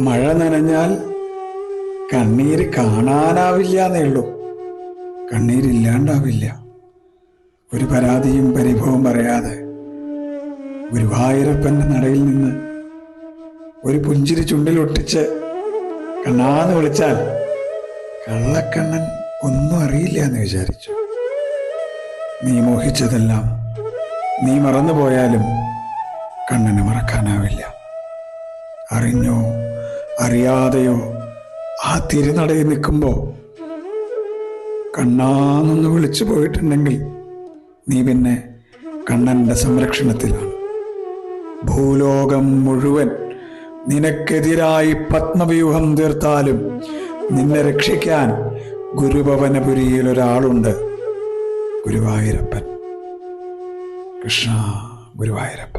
മഴ നനഞ്ഞാൽ കണ്ണീര് കാണാനാവില്ല എന്നേ ഉള്ളൂ, കണ്ണീരില്ലാണ്ടാവില്ല. ഒരു പരാതിയും പരിഭവം പറയാതെ ഗുരുവായൂരപ്പൻ്റെ നടയിൽ നിന്ന് ഒരു പുഞ്ചിരി ചുണ്ടിലൊട്ടിച്ച് കണ്ണാന്ന് വിളിച്ചാൽ കള്ളക്കണ്ണൻ ഒന്നും അറിയില്ല എന്ന് വിചാരിച്ചു. നീ മോഹിച്ചതെല്ലാം നീ മറന്നുപോയാലും കണ്ണന് മറക്കാനാവില്ല. അറിഞ്ഞോ അറിയാതെയോ ആ തിരുനടയിൽ നിൽക്കുമ്പോൾ കണ്ണാന്നൊന്ന് വിളിച്ചു പോയിട്ടുണ്ടെങ്കിൽ നീ പിന്നെ കണ്ണൻ്റെ സംരക്ഷണത്തിലാണ്. ഭൂലോകം മുഴുവൻ നിനക്കെതിരായി പത്മവ്യൂഹം തീർത്താലും നിന്നെ രക്ഷിക്കാൻ ഗുരുഭവനപുരിയിൽ ഒരാളുണ്ട്, ഗുരുവായൂരപ്പൻ. കൃഷ്ണ ഗുരുവായൂരപ്പ.